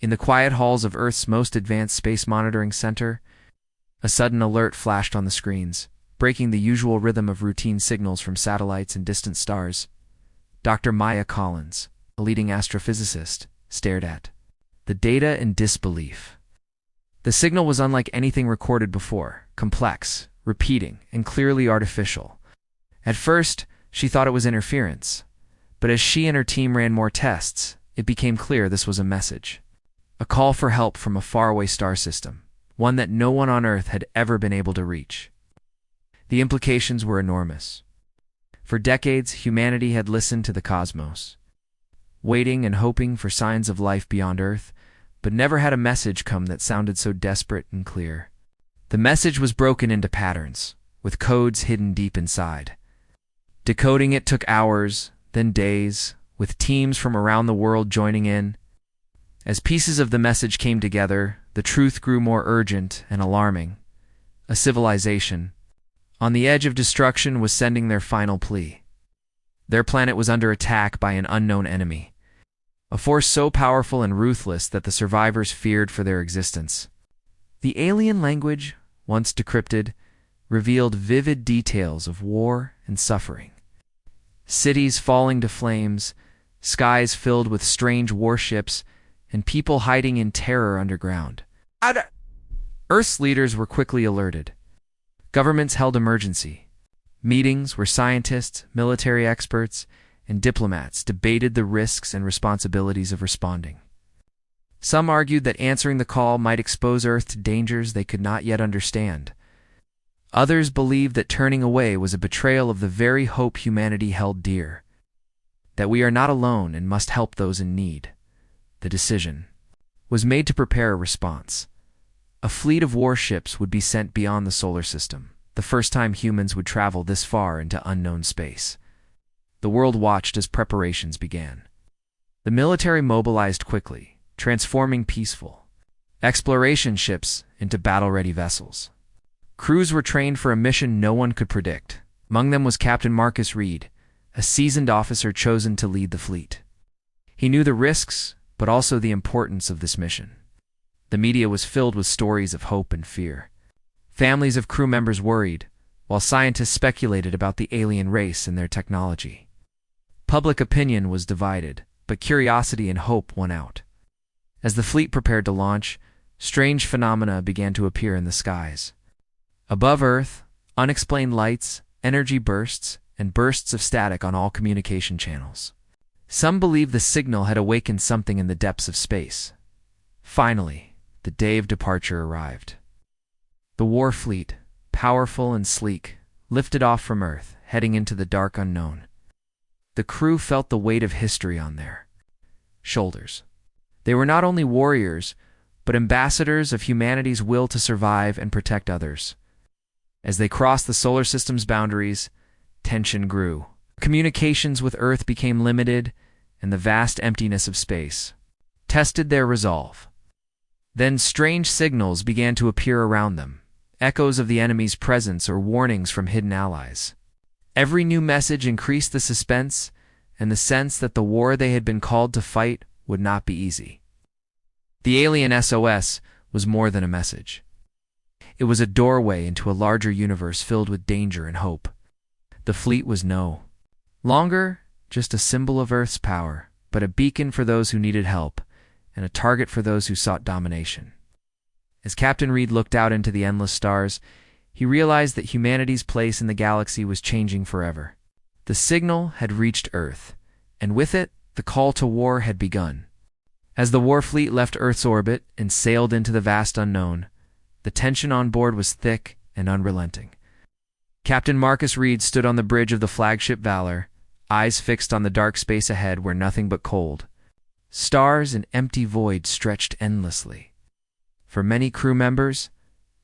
In the quiet halls of Earth's most advanced space monitoring center, a sudden alert flashed on the screens, breaking the usual rhythm of routine signals from satellites and distant stars. Dr. Maya Collins, a leading astrophysicist, stared at the data in disbelief. The signal was unlike anything recorded before, complex, repeating, and clearly artificial. At first, she thought it was interference, but as she and her team ran more tests, it became clear this was a message. A call for help from a faraway star system, one that no one on Earth had ever been able to reach. The implications were enormous. For decades, humanity had listened to the cosmos, waiting and hoping for signs of life beyond Earth, but never had a message come that sounded so desperate and clear. The message was broken into patterns, with codes hidden deep inside. Decoding it took hours, then days, with teams from around the world joining in. As pieces of the message came together, the truth grew more urgent and alarming. A civilization, on the edge of destruction, was sending their final plea. Their planet was under attack by an unknown enemy, a force so powerful and ruthless that the survivors feared for their existence. The alien language, once decrypted, revealed vivid details of war and suffering. Cities falling to flames, skies filled with strange warships, and people hiding in terror underground. Earth's leaders were quickly alerted. Governments held emergency meetings where scientists, military experts, and diplomats debated the risks and responsibilities of responding. Some argued that answering the call might expose Earth to dangers they could not yet understand. Others believed that turning away was a betrayal of the very hope humanity held dear, that we are not alone and must help those in need. The decision was made to prepare a response. A fleet of warships would be sent beyond the solar system, the first time humans would travel this far into unknown space. The world watched as preparations began. The military mobilized quickly, transforming peaceful exploration ships into battle-ready vessels. Crews were trained for a mission no one could predict. Among them was Captain Marcus Reed, a seasoned officer chosen to lead the fleet. He knew the risks, but also the importance of this mission. The media was filled with stories of hope and fear. Families of crew members worried, while scientists speculated about the alien race and their technology. Public opinion was divided, but curiosity and hope won out. As the fleet prepared to launch, strange phenomena began to appear in the skies. Above Earth, unexplained lights, energy bursts, and bursts of static on all communication channels. Some believed the signal had awakened something in the depths of space. Finally, the day of departure arrived. The war fleet, powerful and sleek, lifted off from Earth, heading into the dark unknown. The crew felt the weight of history on their shoulders. They were not only warriors, but ambassadors of humanity's will to survive and protect others. As they crossed the solar system's boundaries, tension grew. Communications with Earth became limited, and the vast emptiness of space tested their resolve. Then strange signals began to appear around them, echoes of the enemy's presence or warnings from hidden allies. Every new message increased the suspense and the sense that the war they had been called to fight would not be easy. The alien SOS was more than a message. It was a doorway into a larger universe filled with danger and hope. The fleet was no longer just a symbol of Earth's power, but a beacon for those who needed help, and a target for those who sought domination. As Captain Reed looked out into the endless stars, he realized that humanity's place in the galaxy was changing forever. The signal had reached Earth, and with it, the call to war had begun. As the war fleet left Earth's orbit and sailed into the vast unknown, the tension on board was thick and unrelenting. Captain Marcus Reed stood on the bridge of the flagship Valor, eyes fixed on the dark space ahead where nothing but cold. Stars and empty void stretched endlessly. For many crew members,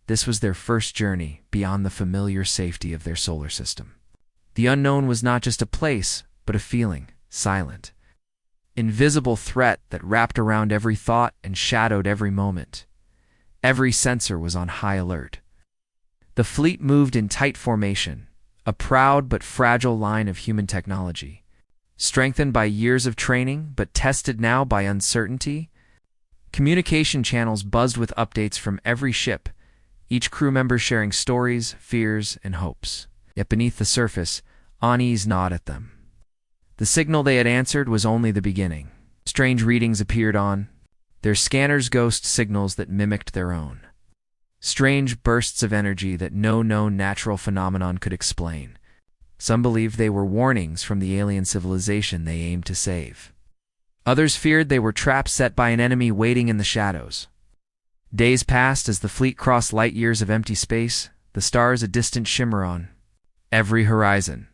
this was their first journey beyond the familiar safety of their solar system. The unknown was not just a place, but a feeling, silent, invisible threat that wrapped around every thought and shadowed every moment. Every sensor was on high alert. The fleet moved in tight formation, a proud but fragile line of human technology. Strengthened by years of training, but tested now by uncertainty, Communication channels buzzed with updates from every ship, each crew member sharing stories, fears, and hopes. Yet beneath the surface, unease gnawed at them. The signal they had answered was only the beginning. Strange readings appeared on their scanners, ghost signals that mimicked their own. Strange bursts of energy that no known natural phenomenon could explain. Some believed they were warnings from the alien civilization they aimed to save. Others feared they were traps set by an enemy waiting in the shadows. Days passed as the fleet crossed light years of empty space, the stars a distant shimmer on every horizon.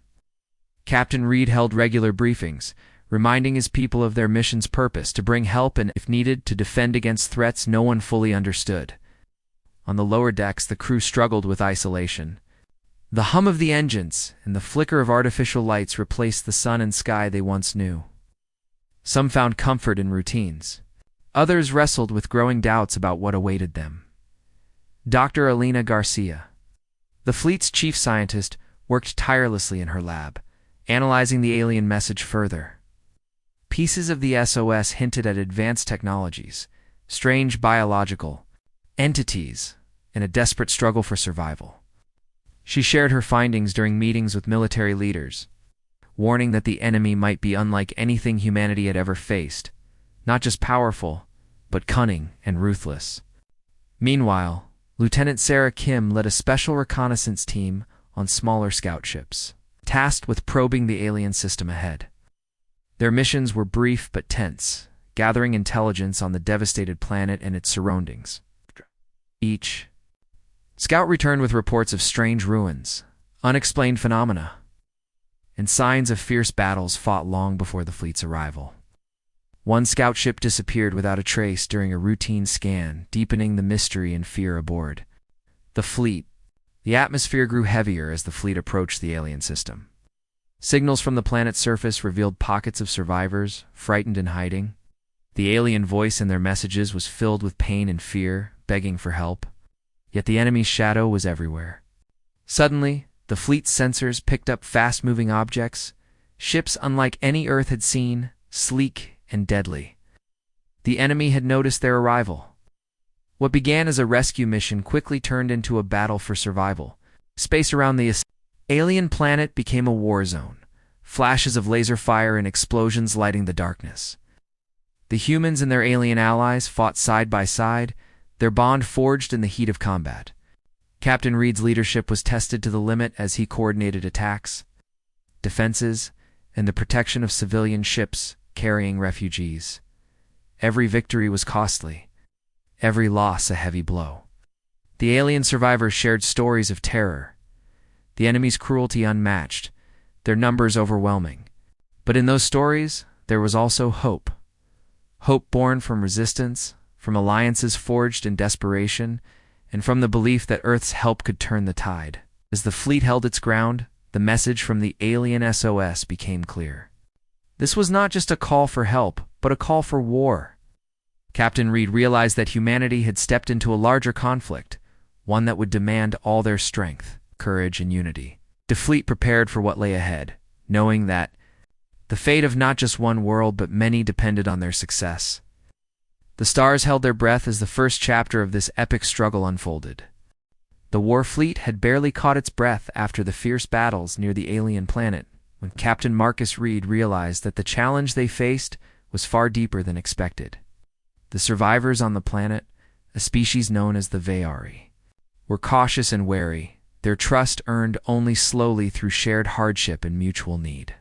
Captain Reed held regular briefings, reminding his people of their mission's purpose to bring help and, if needed, to defend against threats no one fully understood. On the lower decks, the crew struggled with isolation. The hum of the engines and the flicker of artificial lights replaced the sun and sky they once knew. Some found comfort in routines. Others wrestled with growing doubts about what awaited them. Dr. Elena Garcia, the fleet's chief scientist, worked tirelessly in her lab, analyzing the alien message further. Pieces of the SOS hinted at advanced technologies, strange biological entities, and a desperate struggle for survival. She shared her findings during meetings with military leaders, warning that the enemy might be unlike anything humanity had ever faced, not just powerful, but cunning and ruthless. Meanwhile, Lieutenant Sarah Kim led a special reconnaissance team on smaller scout ships, tasked with probing the alien system ahead. Their missions were brief but tense, gathering intelligence on the devastated planet and its surroundings. Each scout returned with reports of strange ruins, unexplained phenomena, and signs of fierce battles fought long before the fleet's arrival. One scout ship disappeared without a trace during a routine scan, deepening the mystery and fear aboard the atmosphere grew heavier as the fleet approached the alien system. Signals from the planet's surface revealed pockets of survivors, frightened and hiding. The alien voice in their messages was filled with pain and fear, begging for help. Yet the enemy's shadow was everywhere. Suddenly, the fleet's sensors picked up fast-moving objects, ships unlike any Earth had seen, sleek and deadly. The enemy had noticed their arrival. What began as a rescue mission quickly turned into a battle for survival. Space around the alien planet became a war zone, flashes of laser fire and explosions lighting the darkness. The humans and their alien allies fought side by side, their bond forged in the heat of combat. Captain Reed's leadership was tested to the limit as he coordinated attacks, defenses, and the protection of civilian ships carrying refugees. Every victory was costly, every loss a heavy blow. The alien survivors shared stories of terror, the enemy's cruelty unmatched, their numbers overwhelming. But in those stories, there was also hope. Hope born from resistance, from alliances forged in desperation, and from the belief that Earth's help could turn the tide. As the fleet held its ground, the message from the alien SOS became clear. This was not just a call for help, but a call for war. Captain Reed realized that humanity had stepped into a larger conflict, one that would demand all their strength, courage, and unity. The fleet prepared for what lay ahead, knowing that the fate of not just one world but many depended on their success. The stars held their breath as the first chapter of this epic struggle unfolded. The war fleet had barely caught its breath after the fierce battles near the alien planet when Captain Marcus Reed realized that the challenge they faced was far deeper than expected. The survivors on the planet, a species known as the Vayari, were cautious and wary, their trust earned only slowly through shared hardship and mutual need.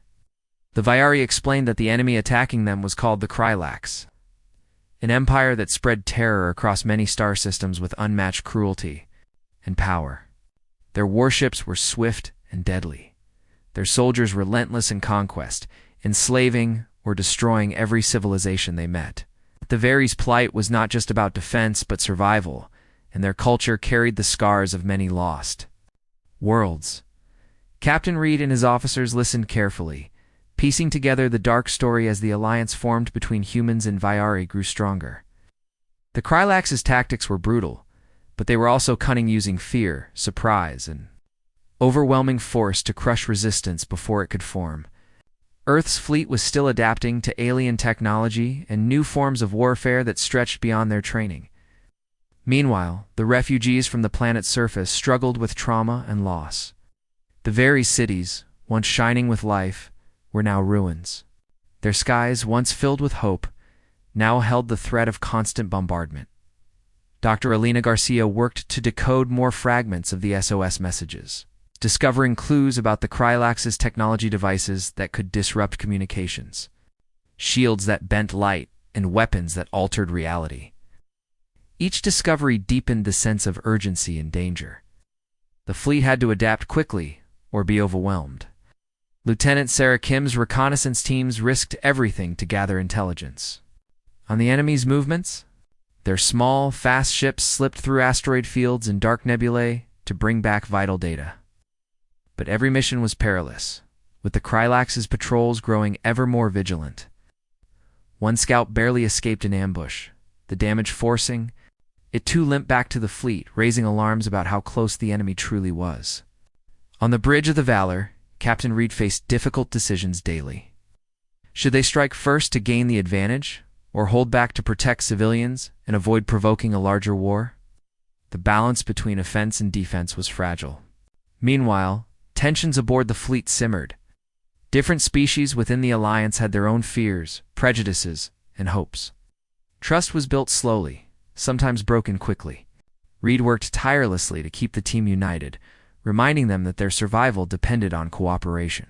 The Vayari explained that the enemy attacking them was called the Krylax, an empire that spread terror across many star systems with unmatched cruelty and power. Their warships were swift and deadly, their soldiers relentless in conquest, enslaving or destroying every civilization they met. The Vayari's plight was not just about defense but survival, and their culture carried the scars of many lost worlds. Captain Reed and his officers listened carefully, piecing together the dark story as the alliance formed between humans and Vayari grew stronger. The Krylax's tactics were brutal, but they were also cunning, using fear, surprise, and overwhelming force to crush resistance before it could form. Earth's fleet was still adapting to alien technology and new forms of warfare that stretched beyond their training. Meanwhile, the refugees from the planet's surface struggled with trauma and loss. The very cities, once shining with life, were now ruins. Their skies, once filled with hope, now held the threat of constant bombardment. Dr. Elena Garcia worked to decode more fragments of the SOS messages, discovering clues about the Krylax's technology devices that could disrupt communications, shields that bent light, and weapons that altered reality. Each discovery deepened the sense of urgency and danger. The fleet had to adapt quickly or be overwhelmed. Lieutenant Sarah Kim's reconnaissance teams risked everything to gather intelligence on the enemy's movements. Their small, fast ships slipped through asteroid fields and dark nebulae to bring back vital data. But every mission was perilous, with the Krylax's patrols growing ever more vigilant. One scout barely escaped an ambush, the damage forcing it too limped back to the fleet, raising alarms about how close the enemy truly was. On the bridge of the Valor, Captain Reed faced difficult decisions daily. Should they strike first to gain the advantage, or hold back to protect civilians and avoid provoking a larger war? The balance between offense and defense was fragile. Meanwhile, tensions aboard the fleet simmered. Different species within the Alliance had their own fears, prejudices, and hopes. Trust was built slowly, sometimes broken quickly. Reed worked tirelessly to keep the team united, reminding them that their survival depended on cooperation.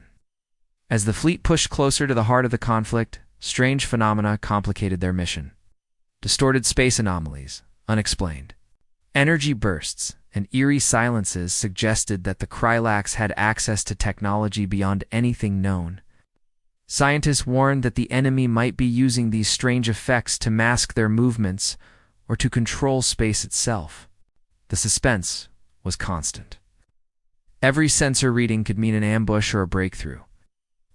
As the fleet pushed closer to the heart of the conflict, strange phenomena complicated their mission. Distorted space anomalies, unexplained energy bursts, and eerie silences suggested that the Krylax had access to technology beyond anything known. Scientists warned that the enemy might be using these strange effects to mask their movements or to control space itself. The suspense was constant. Every sensor reading could mean an ambush or a breakthrough.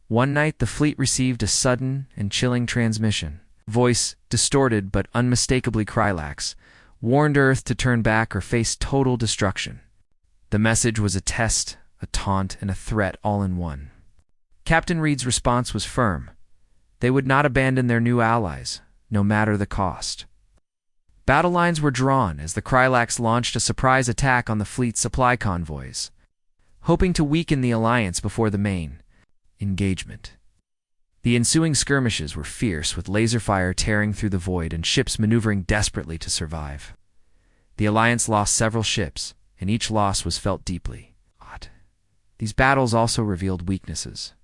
One night, the fleet received a sudden and chilling transmission. Voice, distorted but unmistakably Krylax, warned Earth to turn back or face total destruction. The message was a test, a taunt, and a threat all in one. Captain Reed's response was firm. They would not abandon their new allies, no matter the cost. Battle lines were drawn as the Krylax launched a surprise attack on the fleet's supply convoys, hoping to weaken the Alliance before the main engagement. The ensuing skirmishes were fierce, with laser fire tearing through the void and ships maneuvering desperately to survive. The Alliance lost several ships, and each loss was felt deeply. These battles also revealed weaknesses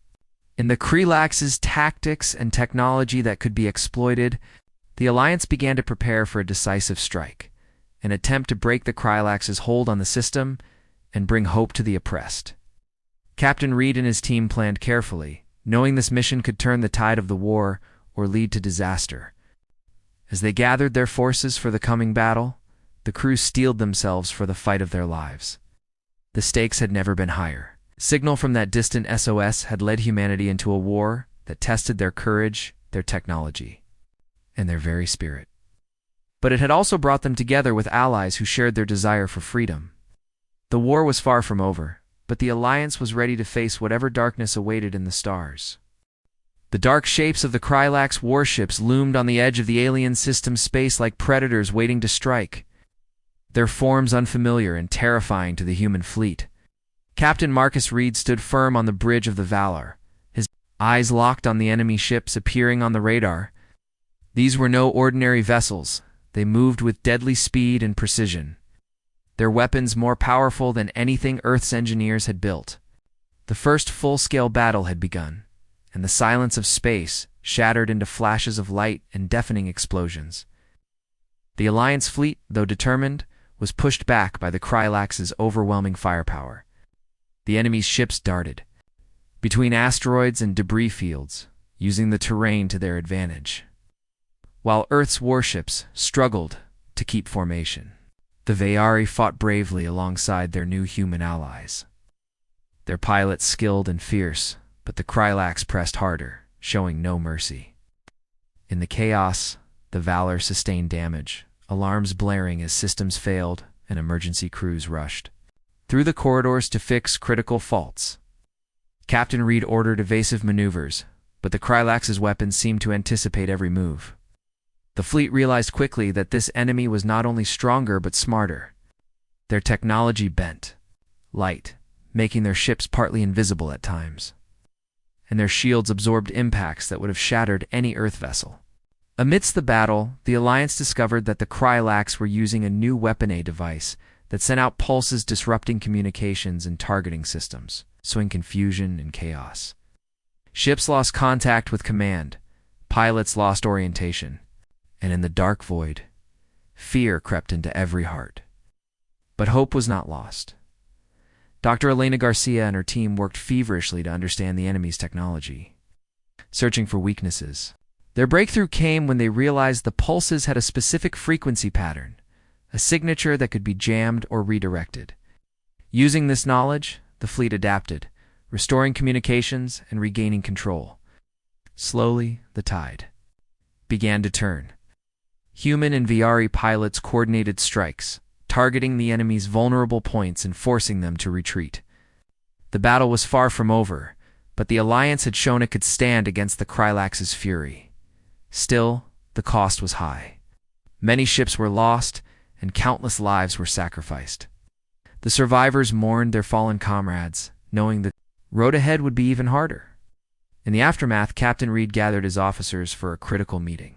in the Krylax's tactics and technology that could be exploited. The Alliance began to prepare for a decisive strike, an attempt to break the Krylax's hold on the system and bring hope to the oppressed. Captain Reed and his team planned carefully, knowing this mission could turn the tide of the war or lead to disaster. As they gathered their forces for the coming battle, the crew steeled themselves for the fight of their lives. The stakes had never been higher. Signal from that distant SOS had led humanity into a war that tested their courage, their technology, and their very spirit. But it had also brought them together with allies who shared their desire for freedom. The war was far from over, but the Alliance was ready to face whatever darkness awaited in the stars. The dark shapes of the Krylax warships loomed on the edge of the alien system's space like predators waiting to strike, their forms unfamiliar and terrifying to the human fleet. Captain Marcus Reed stood firm on the bridge of the Valor, his eyes locked on the enemy ships appearing on the radar. These were no ordinary vessels. They moved with deadly speed and precision, their weapons more powerful than anything Earth's engineers had built. The first full-scale battle had begun, and the silence of space shattered into flashes of light and deafening explosions. The Alliance fleet, though determined, was pushed back by the Krylax's overwhelming firepower. The enemy's ships darted between asteroids and debris fields, using the terrain to their advantage, while Earth's warships struggled to keep formation. The Vayari fought bravely alongside their new human allies, their pilots skilled and fierce, but the Krylax pressed harder, showing no mercy. In the chaos, the Valor sustained damage, alarms blaring as systems failed and emergency crews rushed through the corridors to fix critical faults. Captain Reed ordered evasive maneuvers, but the Krylax's weapons seemed to anticipate every move. The fleet realized quickly that this enemy was not only stronger but smarter. Their technology bent, light, making their ships partly invisible at times, and their shields absorbed impacts that would have shattered any Earth vessel. Amidst the battle, the Alliance discovered that the Krylax were using a new weapon device that sent out pulses disrupting communications and targeting systems, sowing confusion and chaos. Ships lost contact with command, pilots lost orientation, and in the dark void, fear crept into every heart. But hope was not lost. Dr. Elena Garcia and her team worked feverishly to understand the enemy's technology, searching for weaknesses. Their breakthrough came when they realized the pulses had a specific frequency pattern, a signature that could be jammed or redirected. Using this knowledge, the fleet adapted, restoring communications and regaining control. Slowly, the tide began to turn. Human and VR pilots coordinated strikes, targeting the enemy's vulnerable points and forcing them to retreat. The battle was far from over, but the Alliance had shown it could stand against the Krylax's fury. Still, the cost was high. Many ships were lost, and countless lives were sacrificed. The survivors mourned their fallen comrades, knowing that the road ahead would be even harder. In the aftermath, Captain Reed gathered his officers for a critical meeting.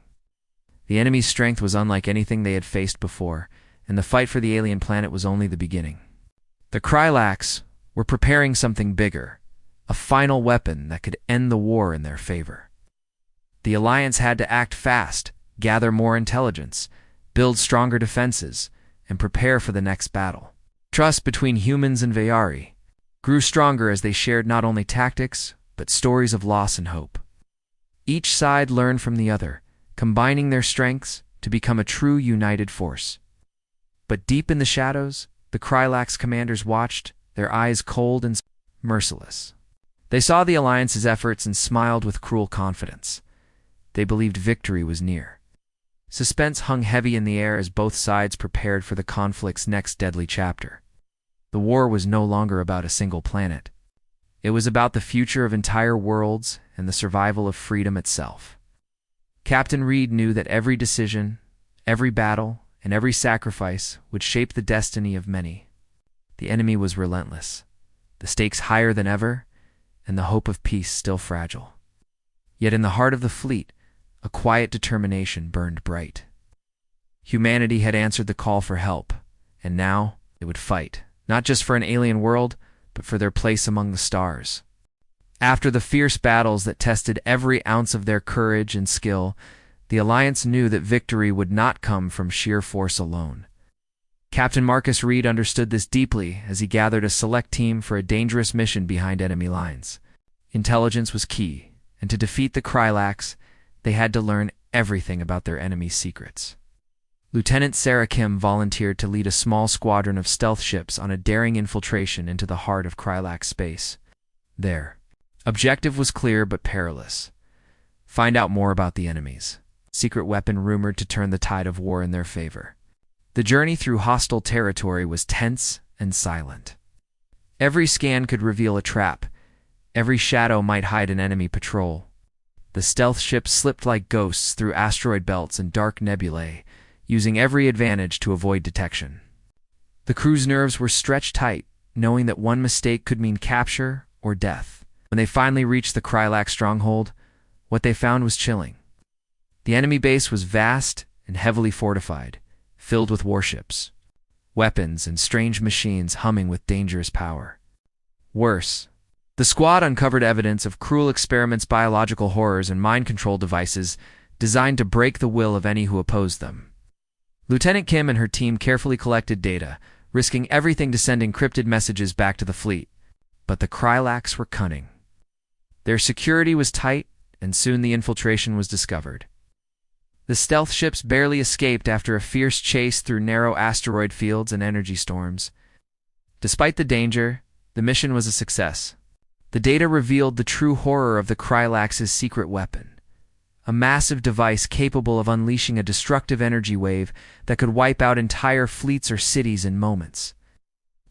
The enemy's strength was unlike anything they had faced before, and the fight for the alien planet was only the beginning. The Krylax were preparing something bigger, a final weapon that could end the war in their favor. The Alliance had to act fast, gather more intelligence, build stronger defenses, and prepare for the next battle. Trust between humans and Vayari grew stronger as they shared not only tactics, but stories of loss and hope. Each side learned from the other, combining their strengths to become a true united force. But deep in the shadows, the Krylax commanders watched, their eyes cold and merciless. They saw the Alliance's efforts and smiled with cruel confidence. They believed victory was near. Suspense hung heavy in the air as both sides prepared for the conflict's next deadly chapter. The war was no longer about a single planet. It was about the future of entire worlds and the survival of freedom itself. Captain Reed knew that every decision, every battle, and every sacrifice would shape the destiny of many. The enemy was relentless, the stakes higher than ever, and the hope of peace still fragile. Yet in the heart of the fleet, a quiet determination burned bright. Humanity had answered the call for help, and now it would fight, not just for an alien world, but for their place among the stars. After the fierce battles that tested every ounce of their courage and skill, the Alliance knew that victory would not come from sheer force alone. Captain Marcus Reed understood this deeply as he gathered a select team for a dangerous mission behind enemy lines. Intelligence was key, and to defeat the Krylax, they had to learn everything about their enemy's secrets. Lieutenant Sarah Kim volunteered to lead a small squadron of stealth ships on a daring infiltration into the heart of Krylax space. Their objective was clear but perilous. Find out more about the enemies. Secret weapon rumored to turn the tide of war in their favor. The journey through hostile territory was tense and silent. Every scan could reveal a trap. Every shadow might hide an enemy patrol. The stealth ships slipped like ghosts through asteroid belts and dark nebulae, using every advantage to avoid detection. The crew's nerves were stretched tight, knowing that one mistake could mean capture or death. When they finally reached the Krylax stronghold, what they found was chilling. The enemy base was vast and heavily fortified, filled with warships, weapons, and strange machines humming with dangerous power. Worse, the squad uncovered evidence of cruel experiments, biological horrors, and mind control devices designed to break the will of any who opposed them. Lieutenant Kim and her team carefully collected data, risking everything to send encrypted messages back to the fleet. But the Krylax were cunning. Their security was tight, and soon the infiltration was discovered. The stealth ships barely escaped after a fierce chase through narrow asteroid fields and energy storms. Despite the danger, the mission was a success. The data revealed the true horror of the Krylax's secret weapon, a massive device capable of unleashing a destructive energy wave that could wipe out entire fleets or cities in moments.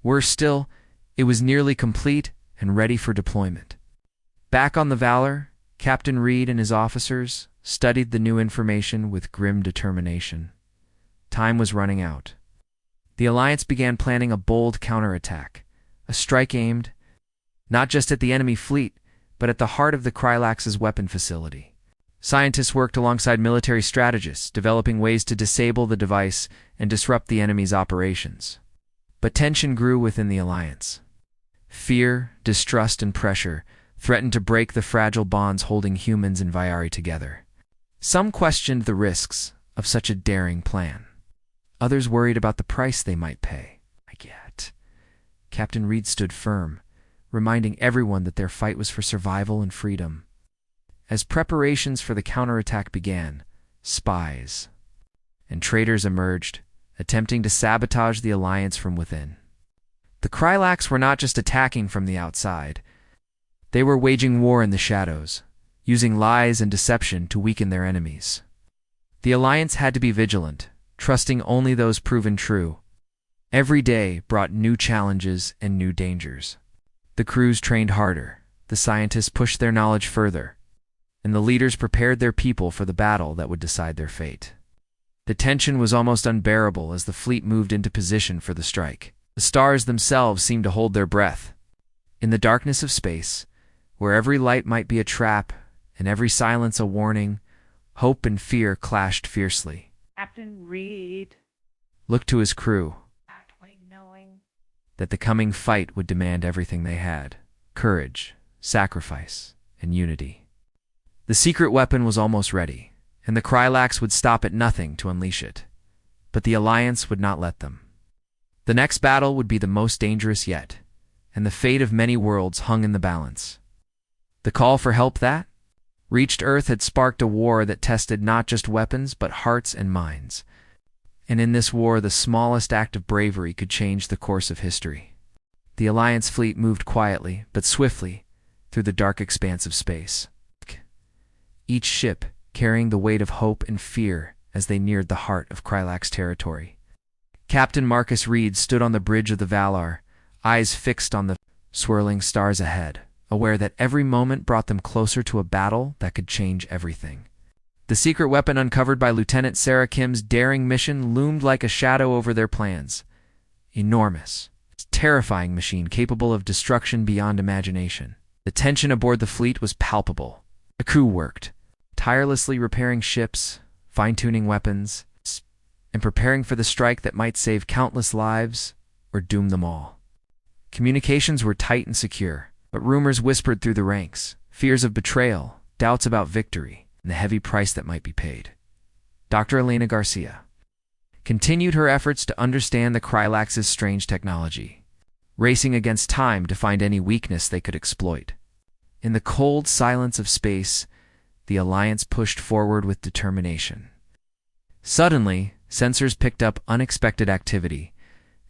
Worse still, it was nearly complete and ready for deployment. Back on the Valor, Captain Reed and his officers studied the new information with grim determination. Time was running out. The Alliance began planning a bold counterattack, a strike aimed not just at the enemy fleet, but at the heart of the Krylax's weapon facility. Scientists worked alongside military strategists, developing ways to disable the device and disrupt the enemy's operations. But tension grew within the Alliance. Fear, distrust, and pressure threatened to break the fragile bonds holding humans and Vyari together. Some questioned the risks of such a daring plan. Others worried about the price they might pay. Yet, Captain Reed stood firm, reminding everyone that their fight was for survival and freedom. As preparations for the counterattack began, spies and traitors emerged, attempting to sabotage the Alliance from within. The Krylax were not just attacking from the outside. They were waging war in the shadows, using lies and deception to weaken their enemies. The Alliance had to be vigilant, trusting only those proven true. Every day brought new challenges and new dangers. The crews trained harder, the scientists pushed their knowledge further, and the leaders prepared their people for the battle that would decide their fate. The tension was almost unbearable as the fleet moved into position for the strike. The stars themselves seemed to hold their breath. In the darkness of space, where every light might be a trap and every silence a warning, hope and fear clashed fiercely. Captain Reed Looked to his crew, knowing that the coming fight would demand everything they had: courage, sacrifice, and unity. The secret weapon was almost ready, and the Krylax would stop at nothing to unleash it. But the Alliance would not let them. The next battle would be the most dangerous yet, and the fate of many worlds hung in the balance. The call for help that reached Earth had sparked a war that tested not just weapons but hearts and minds. And in this war, the smallest act of bravery could change the course of history. The Alliance fleet moved quietly but swiftly through the dark expanse of space, each ship carrying the weight of hope and fear as they neared the heart of Krylax territory. Captain Marcus Reed stood on the bridge of the Valar, eyes fixed on the swirling stars ahead, aware that every moment brought them closer to a battle that could change everything. The secret weapon uncovered by Lieutenant Sarah Kim's daring mission loomed like a shadow over their plans. Enormous, terrifying machine capable of destruction beyond imagination. The tension aboard the fleet was palpable. The crew worked, tirelessly repairing ships, fine-tuning weapons, and preparing for the strike that might save countless lives or doom them all. Communications were tight and secure, but rumors whispered through the ranks, fears of betrayal, doubts about victory, and the heavy price that might be paid. Dr. Elena Garcia continued her efforts to understand the Krylax's strange technology, racing against time to find any weakness they could exploit. In the cold silence of space, the Alliance pushed forward with determination. Suddenly, sensors picked up unexpected activity.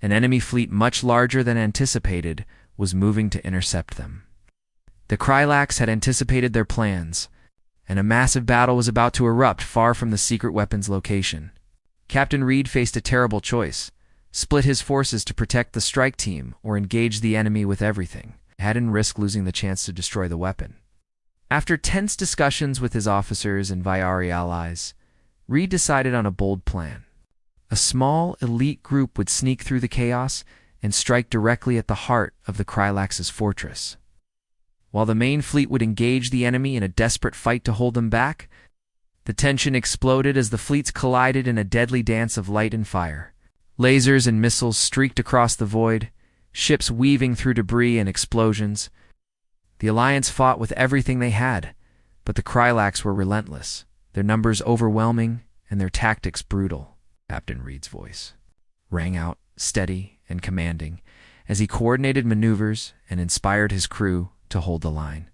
An enemy fleet much larger than anticipated was moving to intercept them. The Krylax had anticipated their plans, and a massive battle was about to erupt far from the secret weapon's location. Captain Reed faced a terrible choice: split his forces to protect the strike team or engage the enemy with everything, and risk losing the chance to destroy the weapon. After tense discussions with his officers and Vyari allies, Reed decided on a bold plan. A small, elite group would sneak through the chaos and strike directly at the heart of the Krylax's fortress. While the main fleet would engage the enemy in a desperate fight to hold them back, the tension exploded as the fleets collided in a deadly dance of light and fire. Lasers and missiles streaked across the void, ships weaving through debris and explosions. The Alliance fought with everything they had, but the Krylax were relentless, their numbers overwhelming and their tactics brutal. Captain Reed's voice rang out, steady and commanding, as he coordinated maneuvers and inspired his crew to hold the line.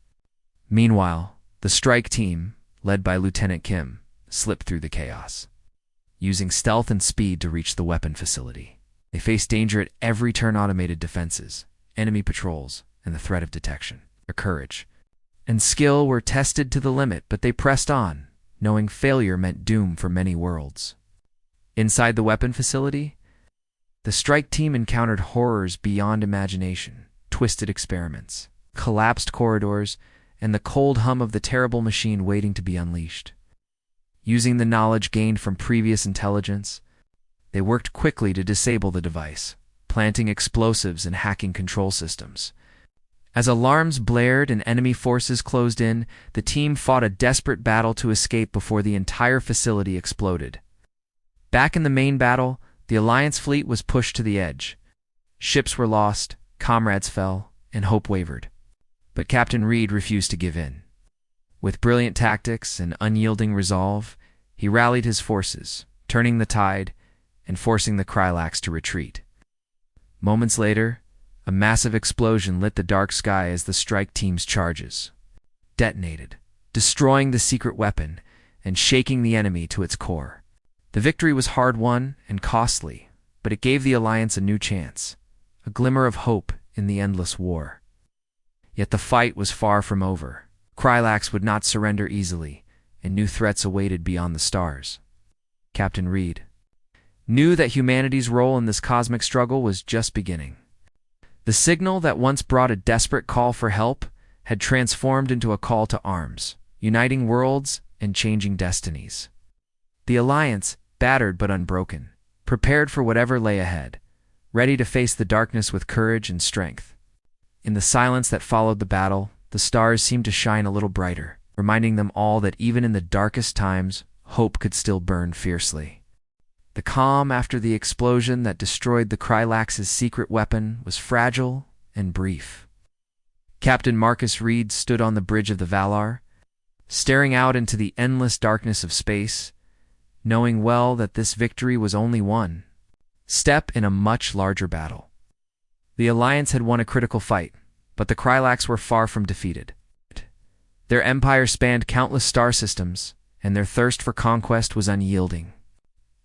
Meanwhile, the strike team, led by Lieutenant Kim, slipped through the chaos, using stealth and speed to reach the weapon facility. They faced danger at every turn: automated defenses, enemy patrols, and the threat of detection. Their courage and skill were tested to the limit, but they pressed on, knowing failure meant doom for many worlds. Inside the weapon facility, the strike team encountered horrors beyond imagination: twisted experiments, collapsed corridors, and the cold hum of the terrible machine waiting to be unleashed. Using the knowledge gained from previous intelligence, they worked quickly to disable the device, planting explosives and hacking control systems. As alarms blared and enemy forces closed in, the team fought a desperate battle to escape before the entire facility exploded. Back in the main battle, the Alliance fleet was pushed to the edge. Ships were lost, comrades fell, and hope wavered. But Captain Reed refused to give in. With brilliant tactics and unyielding resolve, he rallied his forces, turning the tide and forcing the Krylax to retreat. Moments later, a massive explosion lit the dark sky as the strike team's charges detonated, destroying the secret weapon and shaking the enemy to its core. The victory was hard-won and costly, but it gave the Alliance a new chance, a glimmer of hope in the endless war. Yet the fight was far from over. Krylax would not surrender easily, and new threats awaited beyond the stars. Captain Reed knew that humanity's role in this cosmic struggle was just beginning. The signal that once brought a desperate call for help had transformed into a call to arms, uniting worlds and changing destinies. The Alliance, battered but unbroken, prepared for whatever lay ahead, ready to face the darkness with courage and strength. In the silence that followed the battle, the stars seemed to shine a little brighter, reminding them all that even in the darkest times, hope could still burn fiercely. The calm after the explosion that destroyed the Krylax's secret weapon was fragile and brief. Captain Marcus Reed stood on the bridge of the Valar, staring out into the endless darkness of space, knowing well that this victory was only one step in a much larger battle. The Alliance had won a critical fight, but the Krylax were far from defeated. Their empire spanned countless star systems, and their thirst for conquest was unyielding.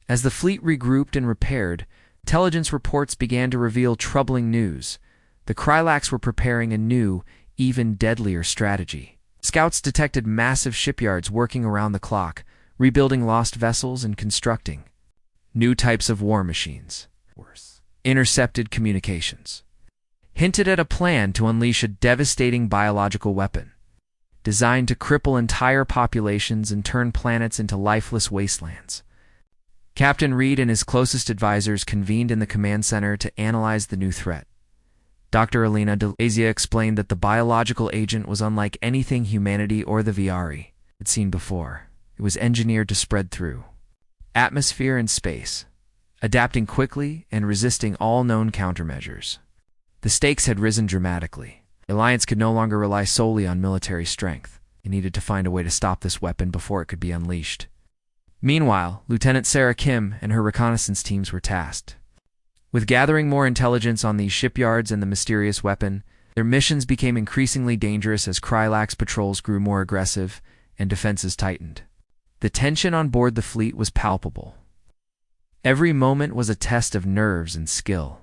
As the fleet regrouped and repaired, intelligence reports began to reveal troubling news. The Krylax were preparing a new, even deadlier strategy. Scouts detected massive shipyards working around the clock, rebuilding lost vessels and constructing new types of war machines. Intercepted communications hinted at a plan to unleash a devastating biological weapon, designed to cripple entire populations and turn planets into lifeless wastelands. Captain Reed and his closest advisors convened in the command center to analyze the new threat. Dr. Elena de Lazia explained that the biological agent was unlike anything humanity or the Viari had seen before. It was engineered to spread through atmosphere and space, adapting quickly and resisting all known countermeasures. The stakes had risen dramatically. The Alliance could no longer rely solely on military strength. It needed to find a way to stop this weapon before it could be unleashed. Meanwhile, Lieutenant Sarah Kim and her reconnaissance teams were tasked with gathering more intelligence on these shipyards and the mysterious weapon. Their missions became increasingly dangerous as Krylax patrols grew more aggressive and defenses tightened. The tension on board the fleet was palpable. Every moment was a test of nerves and skill.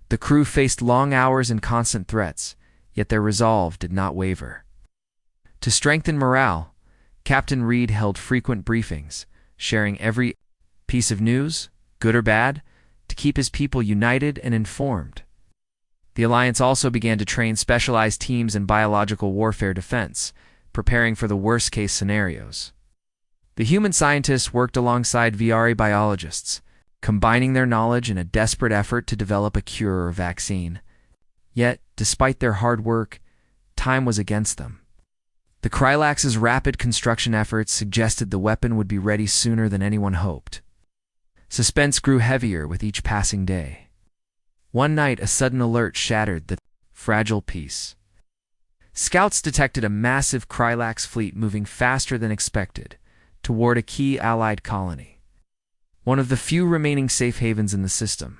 The crew faced long hours and constant threats, yet their resolve did not waver. To strengthen morale, Captain Reed held frequent briefings, sharing every piece of news, good or bad, to keep his people united and informed. The Alliance also began to train specialized teams in biological warfare defense, preparing for the worst-case scenarios. The human scientists worked alongside Viari biologists, combining their knowledge in a desperate effort to develop a cure or vaccine. Yet, despite their hard work, time was against them. The Krylax's rapid construction efforts suggested the weapon would be ready sooner than anyone hoped. Suspense grew heavier with each passing day. One night, a sudden alert shattered the fragile peace. Scouts detected a massive Krylax fleet moving faster than expected toward a key Allied colony, one of the few remaining safe havens in the system.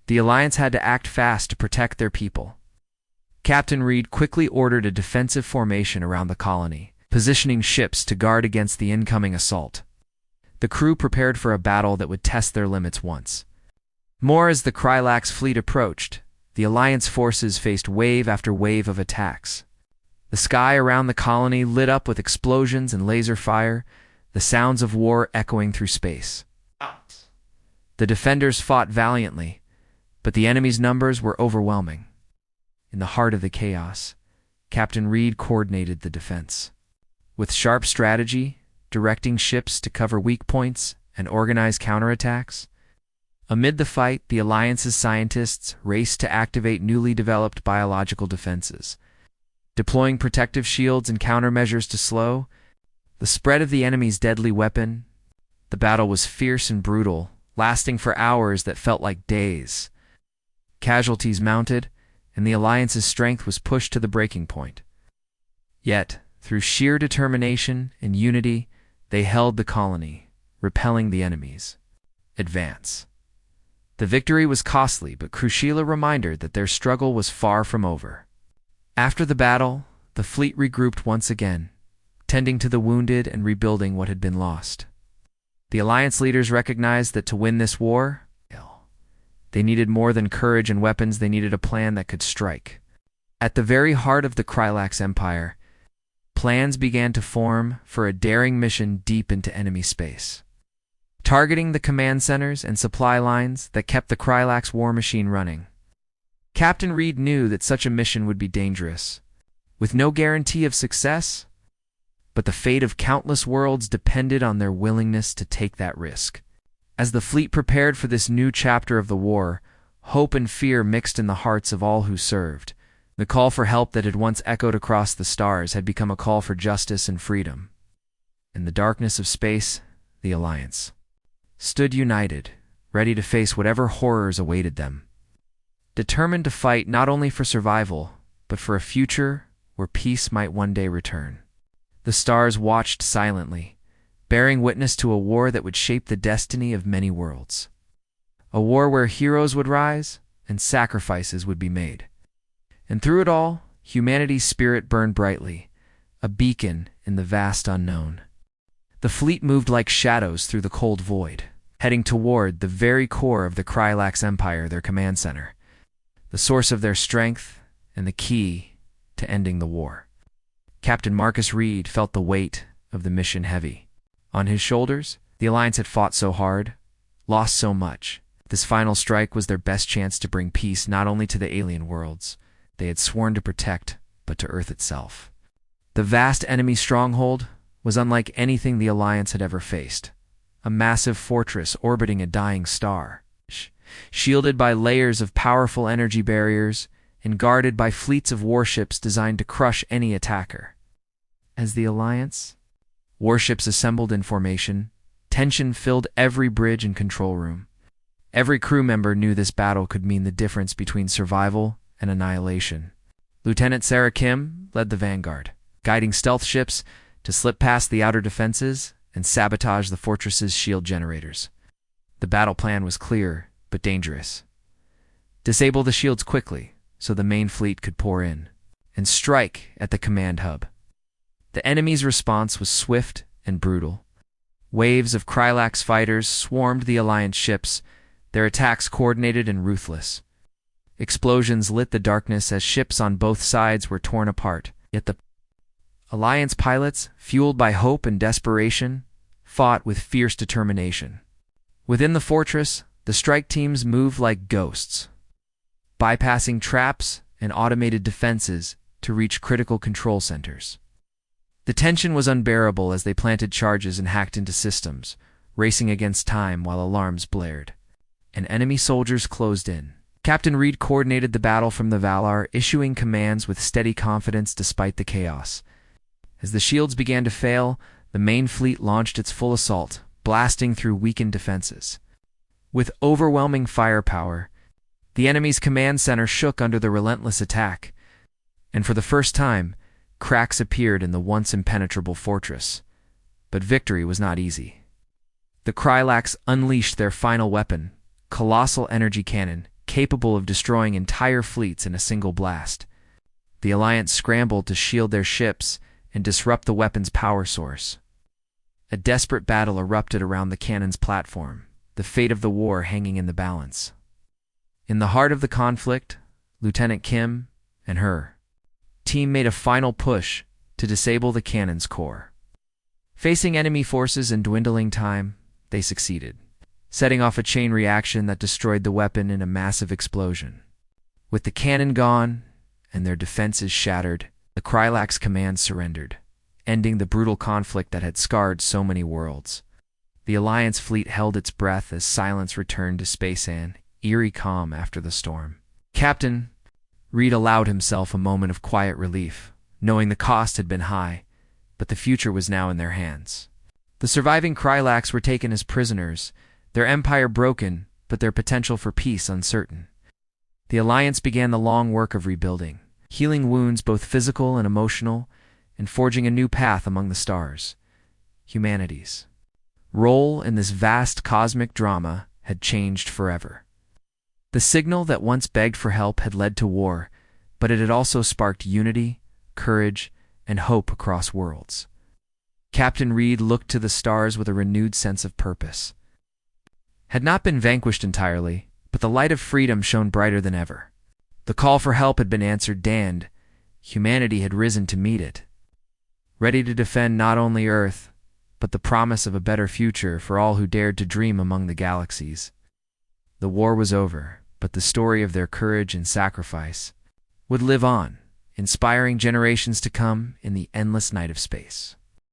The Alliance had to act fast to protect their people. Captain Reed quickly ordered a defensive formation around the colony, positioning ships to guard against the incoming assault. The crew prepared for a battle that would test their limits once more. As the Krylax fleet approached, the Alliance forces faced wave after wave of attacks. The sky around the colony lit up with explosions and laser fire, the sounds of war echoing through space. The defenders fought valiantly, but the enemy's numbers were overwhelming. In the heart of the chaos, Captain Reed coordinated the defense. With sharp strategy, directing ships to cover weak points and organize counterattacks, amid the fight, the Alliance's scientists raced to activate newly developed biological defenses, deploying protective shields and countermeasures to slow the spread of the enemy's deadly weapon. The battle was fierce and brutal, lasting for hours that felt like days. Casualties mounted, and the Alliance's strength was pushed to the breaking point. Yet, through sheer determination and unity, they held the colony, repelling the enemy's advance. The victory was costly but crucial reminder that their struggle was far from over. After the battle, the fleet regrouped once again, tending to the wounded and rebuilding what had been lost. The Alliance leaders recognized that to win this war, they needed more than courage and weapons. They needed a plan that could strike. At the very heart of the Krylax Empire, plans began to form for a daring mission deep into enemy space, targeting the command centers and supply lines that kept the Krylax war machine running. Captain Reed knew that such a mission would be dangerous, with no guarantee of success, but the fate of countless worlds depended on their willingness to take that risk. As the fleet prepared for this new chapter of the war, hope and fear mixed in the hearts of all who served. The call for help that had once echoed across the stars had become a call for justice and freedom. In the darkness of space, the Alliance stood united, ready to face whatever horrors awaited them, determined to fight not only for survival, but for a future where peace might one day return. The stars watched silently, bearing witness to a war that would shape the destiny of many worlds. A war where heroes would rise and sacrifices would be made. And through it all, humanity's spirit burned brightly, a beacon in the vast unknown. The fleet moved like shadows through the cold void, heading toward the very core of the Krylax Empire, their command center, the source of their strength and the key to ending the war. Captain Marcus Reed felt the weight of the mission heavy. On his shoulders, the Alliance had fought so hard, lost so much. This final strike was their best chance to bring peace not only to the alien worlds they had sworn to protect, but to Earth itself. The vast enemy stronghold was unlike anything the Alliance had ever faced. A massive fortress orbiting a dying star, shielded by layers of powerful energy barriers and guarded by fleets of warships designed to crush any attacker. As the Alliance warships assembled in formation, tension filled every bridge and control room. Every crew member knew this battle could mean the difference between survival and annihilation. Lieutenant Sarah Kim led the vanguard, guiding stealth ships to slip past the outer defenses and sabotage the fortress's shield generators. The battle plan was clear, but dangerous. Disable the shields quickly so the main fleet could pour in, and strike at the command hub. The enemy's response was swift and brutal. Waves of Krylax fighters swarmed the Alliance ships, their attacks coordinated and ruthless. Explosions lit the darkness as ships on both sides were torn apart, yet the Alliance pilots, fueled by hope and desperation, fought with fierce determination. Within the fortress, the strike teams moved like ghosts, bypassing traps and automated defenses to reach critical control centers. The tension was unbearable as they planted charges and hacked into systems, racing against time while alarms blared. And enemy soldiers closed in. Captain Reed coordinated the battle from the Valar, issuing commands with steady confidence despite the chaos. As the shields began to fail, the main fleet launched its full assault, blasting through weakened defenses. With overwhelming firepower, the enemy's command center shook under the relentless attack, and for the first time, cracks appeared in the once impenetrable fortress. But victory was not easy. The Krylax unleashed their final weapon, colossal energy cannon, capable of destroying entire fleets in a single blast. The Alliance scrambled to shield their ships and disrupt the weapon's power source. A desperate battle erupted around the cannon's platform, the fate of the war hanging in the balance. In the heart of the conflict, Lieutenant Kim and her team made a final push to disable the cannon's core. Facing enemy forces in dwindling time, they succeeded, setting off a chain reaction that destroyed the weapon in a massive explosion. With the cannon gone and their defenses shattered, The Krylak's command surrendered, ending the brutal conflict that had scarred so many worlds. The Alliance fleet held its breath as silence returned to Spacehan, eerie calm after the storm. Captain, Reed allowed himself a moment of quiet relief, knowing the cost had been high, but the future was now in their hands. The surviving Krylaks were taken as prisoners, their empire broken, but their potential for peace uncertain. The Alliance began the long work of rebuilding, healing wounds both physical and emotional, and forging a new path among the stars. Humanity's role in this vast cosmic drama had changed forever. The signal that once begged for help had led to war, but it had also sparked unity, courage, and hope across worlds. Captain Reed looked to the stars with a renewed sense of purpose. Had not been vanquished entirely, but the light of freedom shone brighter than ever. The call for help had been answered, and humanity had risen to meet it, ready to defend not only Earth, but the promise of a better future for all who dared to dream among the galaxies. The war was over, but the story of their courage and sacrifice would live on, inspiring generations to come in the endless night of space.